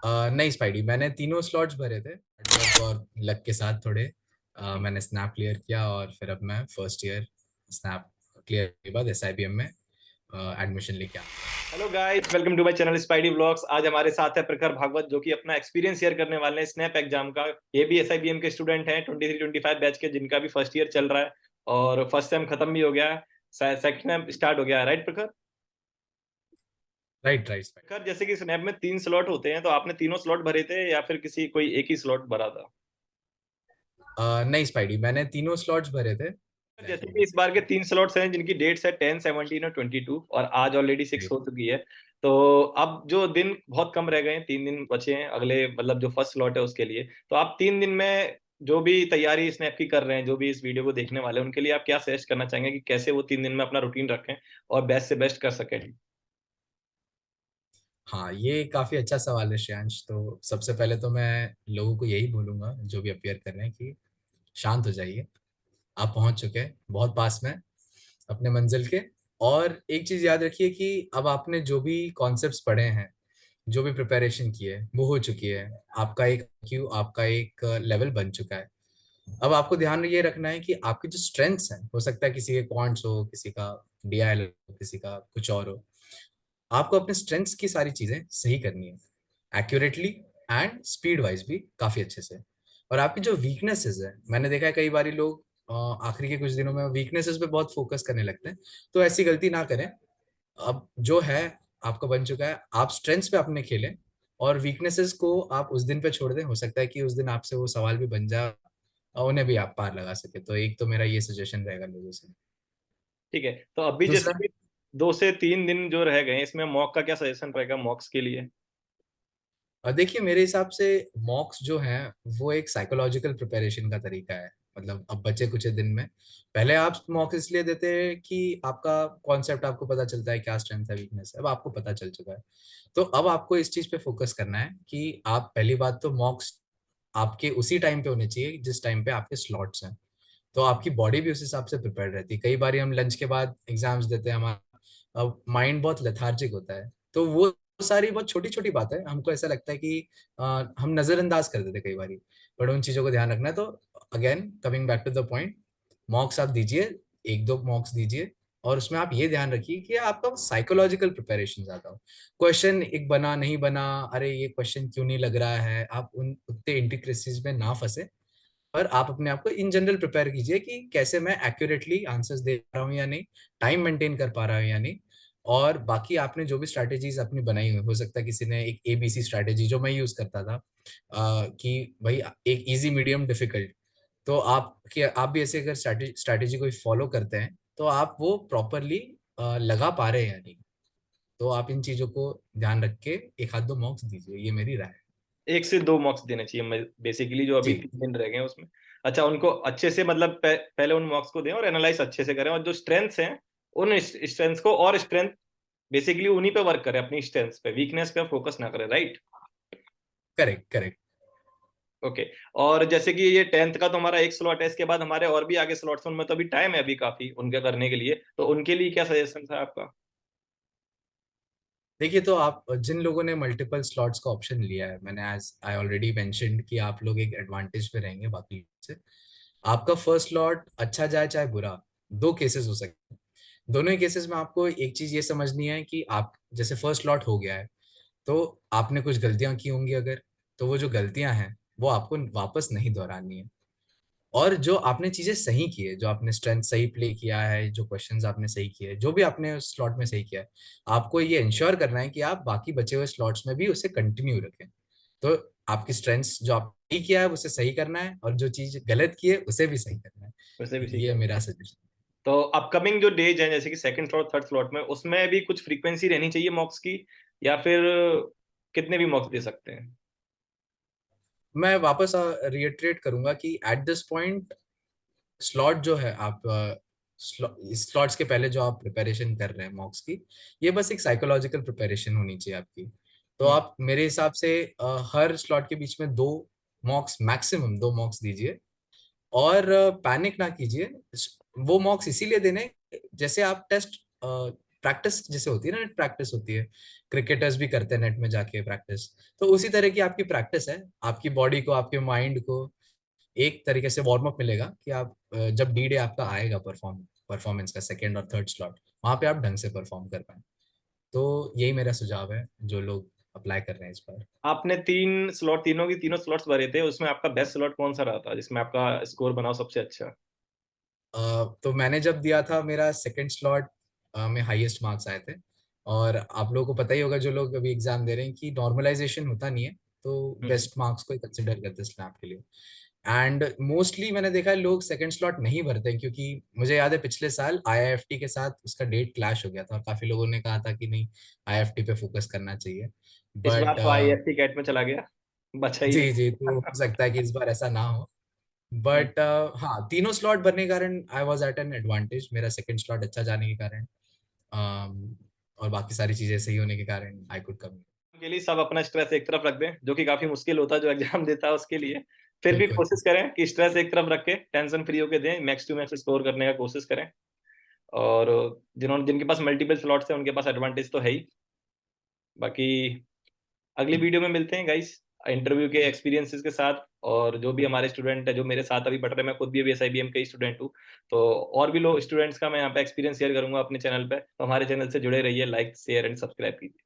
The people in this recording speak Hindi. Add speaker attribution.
Speaker 1: नहीं स्पाइडी, मैंने तीनों स्लॉट्स भरे थे हार्डवर्क और लक के साथ थोड़े। मैंने स्नैप क्लियर किया और फिर अब मैं फर्स्ट ईयर स्नैप क्लियर के बाद एसआईबीएम में एडमिशन लेके आया।
Speaker 2: Hello guys, welcome to my channel Spidey vlogs. आज हमारे साथ है प्रखर भागवत, जो कि अपना एक्सपीरियंस शेयर करने वाले हैं स्नैप एग्जाम का। ये भी एसआईबीएम के स्टूडेंट हैं 23-25 बैच के, जिनका भी फर्स्ट ईयर चल रहा है और फर्स्ट सेम खत्म भी हो गया है, सेकंड सेम स्टार्ट हो गया है। राइट प्रखर?
Speaker 1: Right right spidey.
Speaker 2: प्रखर, जैसे कि स्नैप में 3 स्लॉट होते हैं, तो आपने तीनों स्लॉट भरे थे या फिर किसी कोई एक ही स्लॉट भरा था?
Speaker 1: नहीं स्पाइडी, मैंने तीनों स्लॉट्स भरे थे।
Speaker 2: जैसे कि इस बार के 3 स्लॉट्स हैं जिनकी डेट्स है 10, 17 और 22, और आज ऑलरेडी 6 हो चुकी है। तो अब जो दिन बहुत कम रह गए हैं, 3 दिन बचे हैं अगले, मतलब जो फर्स्ट स्लॉट है उसके लिए। तो आप 3 दिन में जो भी तैयारी स्नैप की कर रहे हैं, जो भी इस वीडियो को देखने वाले हैं, उनके लिए आप क्या सजेस्ट करना चाहेंगे कि कैसे वो 3 दिन में अपना रूटीन रखें और बेस्ट से बेस्ट कर सकें?
Speaker 1: हाँ, ये काफी अच्छा सवाल है श्रेयांश। तो सबसे पहले तो मैं लोगों को यही बोलूंगा जो भी अपियर कर रहे हैं कि शांत हो जाइए। आप पहुंच चुके हैं बहुत पास में अपने मंजिल के। और एक चीज याद रखिए कि अब आपने जो भी कॉन्सेप्ट्स पढ़े हैं, जो भी प्रिपरेशन की है, वो हो चुकी है। आपका एक क्यू, आपका एक लेवल बन चुका है। अब आपको ध्यान ये रखना है कि आपके जो स्ट्रेंथ्स हैं, हो सकता है किसी के क्वांट्स हो, किसी का डीआईएल हो, किसी का कुछ और हो। आपको अपने स्ट्रेंथ्स की सारी चीजें सही करनी है, एक्यूरेटली एंड स्पीड वाइज भी काफी अच्छे से। और आपकी जो वीकनेसेस है, मैंने देखा है कई बारी लोग आखिरी के कुछ दिनों में वीकनेसेस पे बहुत फोकस करने लगते हैं। तो ऐसी गलती ना करें। अब जो है आपका बन चुका है, आप स्ट्रेंथ्स पे अपने खेलें और वीकनेसेस को आप उस दिन पे छोड़ दें। हो सकता है कि उस दिन आपसे वो सवाल भी बन जाए और उन्हें भी आप पार लगा सके। तो एक तो मेरा ये सजेशन रहेगा लोगों से।
Speaker 2: ठीक है, तो अभी जैसे
Speaker 1: दूसरा,
Speaker 2: कि 2 से 3 दिन जो रह गए हैं, इसमें मॉक का क्या सजेशन रहेगा मॉक्स के लिए?
Speaker 1: देखिए मेरे हिसाब से मॉक्स जो हैं वो एक साइकोलॉजिकल प्रिपरेशन का तरीका है। मतलब अब बचे कुछ दिन में, पहले आप मॉक्स इसलिए देते हैं कि आपका कॉन्सेप्ट आपको पता चलता है क्या स्ट्रेंथ है, वीकनेस है, अब आपको पता चल चुका है। तो अब आपको इस चीज पे फोकस करना है कि आप पहली बात तो मॉक्स आपके उसी टाइम पे होने चाहिए जिस टाइम पे आपके स्लॉट्स हैं। तो आपकी बॉडी भी उस हिसाब से प्रिपेयर रहती है। कई बार हम लंच के बाद एग्जाम्स देते हैं, हमारा माइंड बहुत लेथार्जिक होता है। तो वो सारी बहुत छोटी छोटी बातें हमको ऐसा लगता है कि हम नजरअंदाज कर देते कई बार। बट उन चीजों को ध्यान रखना है। तो again coming back to the point, mocks आप दीजिए, एक दो मॉक्स दीजिए। और उसमें आप ये ध्यान रखिए कि आपका साइकोलॉजिकल प्रिपरेशन ज्यादा हो। क्वेश्चन एक बना नहीं बना, अरे ये क्वेश्चन क्यों नहीं लग रहा है, आप उन उतने इंट्रिकेसीज में ना फंसे। और आप अपने आप को इन जनरल प्रिपेयर कीजिए कि कैसे मैं एक्यूरेटली आंसर्स दे पा रहा हूँ या नहीं, टाइम मेंटेन कर पा रहा हूँ या नहीं। और बाकी आपने जो भी स्ट्रैटेजीज अपनी बनाई हुई, हो सकता है किसी ने एक एबीसी स्ट्रैटेजी जो मैं यूज करता था, कि भाई एक इजी मीडियम डिफिकल्ट। तो आप भी ऐसे अगर स्ट्रैटेजी कोई फॉलो करते हैं तो आप वो प्रॉपरली लगा पा रहे हैं या नहीं। तो आप इन चीजों को ध्यान रख के एक आध दो मॉक्स दीजिए, ये मेरी राय है।
Speaker 2: 1 से 2 मॉक्स देने चाहिए मैं बेसिकली, जो अभी
Speaker 1: जी।
Speaker 2: 3 दिन रह गए हैं उसमें। अच्छा, उनको अच्छे से मतलब पहले उन मॉक्स को दें और एनालाइज अच्छे से करें, और जो स्ट्रेंथ्स हैं उन स्ट्रेंथ्स को और स्ट्रेंथ बेसिकली उन्हीं पे वर्क करें, अपनी स्ट्रेंथ्स पे, वीकनेस पे फोकस ना करें। राइट?
Speaker 1: Correct correct.
Speaker 2: ओके। और जैसे कि ये 10th का तो हमारा एक स्लॉट है, इसके बाद हमारे और भी आगे स्लॉट्स हैं, उनमें तो अभी टाइम है अभी काफी उनके करने के लिए, तो उनके लिए क्या सजेशन था आपका?
Speaker 1: देखिए, तो आप जिन लोगों ने मल्टीपल स्लॉट्स का ऑप्शन लिया है, मैंने एज आई ऑलरेडी मेंशन्ड कि आप लोग एक एडवांटेज पे रहेंगे बाकी से। आपका फर्स्ट स्लॉट अच्छा जाए चाहे बुरा, दो केसेस हो सकते हैं। दोनों ही केसेस में आपको एक चीज ये समझनी है कि आप जैसे फर्स्ट स्लॉट हो गया है तो आपने कुछ गलतियां की होंगी अगर, तो वो जो गलतियां हैं वो आपको वापस नहीं दोहरानी है। और जो आपने चीजें सही की है, जो आपने स्ट्रेंथ सही प्ले किया है, जो क्वेश्चंस आपने सही किए, जो भी आपने उस स्लॉट में सही किया है, आपको ये इंश्योर करना है कि आप बाकी बचे हुए स्लॉट्स में भी उसे कंटिन्यू रखें। तो आपकी स्ट्रेंथ्स जो आप सही किया है उसे सही करना है, और जो चीज गलत की है उसे भी सही करना है।
Speaker 2: वैसे भी ठीक
Speaker 1: ये
Speaker 2: है।
Speaker 1: मेरा सजेशन।
Speaker 2: तो अपकमिंग जो डेज है, जैसे कि सेकंड स्लॉट, थर्ड स्लॉट में, उसमें भी कुछ फ्रीक्वेंसी रहनी चाहिए मॉक्स की, या फिर कितने भी मॉक्स दे सकते हैं?
Speaker 1: मैं वापस रिएट्रेट करूंगा कि एट दिस पॉइंट स्लॉट जो है, आप स्लॉट्स के पहले जो आप प्रिपरेशन कर रहे हैं मॉक्स की, ये बस एक साइकोलॉजिकल प्रिपरेशन होनी चाहिए आपकी। तो
Speaker 2: हम्म।
Speaker 1: आप मेरे हिसाब से हर स्लॉट के बीच में दो मॉक्स, मैक्सिमम दो मॉक्स दीजिए। और पैनिक ना कीजिए। वो मॉक्स इसीलिए देने, जैसे आप टेस्ट प्रैक्टिस जैसे होती है ना, नेट प्रैक्टिस होती है, क्रिकेटर्स भी करते हैं नेट में जाके प्रैक्टिस। तो उसी तरह की आपकी प्रैक्टिस है, आपकी बॉडी को, आपके माइंड को एक तरीके से वार्म अप मिलेगा कि आप जब डी डे आपका आएगा परफॉर्मेंस का सेकंड और थर्ड स्लॉट, वहां पे आप ढंग से परफॉर्म कर पाए। तो यही मेरा सुझाव है जो लोग अप्लाई कर रहे हैं इस बार।
Speaker 2: आपने तीन स्लॉट, तीनों की तीनों स्लॉट्स भरे थे, उसमें आपका बेस्ट स्लॉट कौन सा रहा था जिसमें आपका स्कोर बनाओ सबसे अच्छा?
Speaker 1: तो मैंने जब दिया था मेरा सेकंड स्लॉट में हाईएस्ट मार्क्स आए थे। और आप लोगों को पता ही होगा जो लोग अभी एग्जाम दे रहे हैं कि नॉर्मलाइजेशन होता नहीं है, तो
Speaker 2: हम्म।
Speaker 1: बेस्ट मार्क्स को कंसिडर करते हैं स्नैप के लिए। एंड मोस्टली मैंने देखा है लोग सेकंड स्लॉट नहीं भरते हैं, क्योंकि मुझे याद है पिछले साल आईआईएफटी के साथ उसका डेट क्लैश हो गया था और काफी लोगों ने कहा था कि नहीं, आईआईएफटी पे फोकस करना चाहिए।
Speaker 2: इस बार
Speaker 1: बट
Speaker 2: तो आईएफटी कैट में चला गया, बचा ही
Speaker 1: जी जी,
Speaker 2: नहीं।
Speaker 1: तो हो सकता है कि इस बार ऐसा ना हो। बट हाँ, तीनों स्लॉट भरने के कारण I was at an advantage, मेरा सेकंड स्लॉट अच्छा जाने के कारण। और बाकी सारी चीजें सही होने के कारण आई कुड कम।
Speaker 2: के लिए सब अपना स्ट्रेस एक तरफ रख दें, जो कि काफी मुश्किल होता है जो एग्जाम देता है उसके लिए। फिर भी
Speaker 1: बिल्कुल।
Speaker 2: कोशिश करें कि स्ट्रेस एक तरफ रख के टेंशन फ्री होके दें, मैक्स टू मैक्स स्कोर करने का कोशिश करें। और जिनके पास मल्टीपल स्लॉट्स है उनके पास एडवांटेज तो है ही। बाकी अगली वीडियो में मिलते हैं गाइस, इंटरव्यू के एक्सपीरियंसेस के साथ। और जो भी हमारे स्टूडेंट है जो मेरे साथ अभी पढ़ रहे हैं, मैं खुद भी अभी SIBM का ही स्टूडेंट हूँ, तो और भी लोग स्टूडेंट्स का मैं यहाँ पे एक्सपीरियंस शेयर करूंगा अपने चैनल पे। तो हमारे चैनल से जुड़े रहिए, लाइक शेयर एंड सब्सक्राइब कीजिए।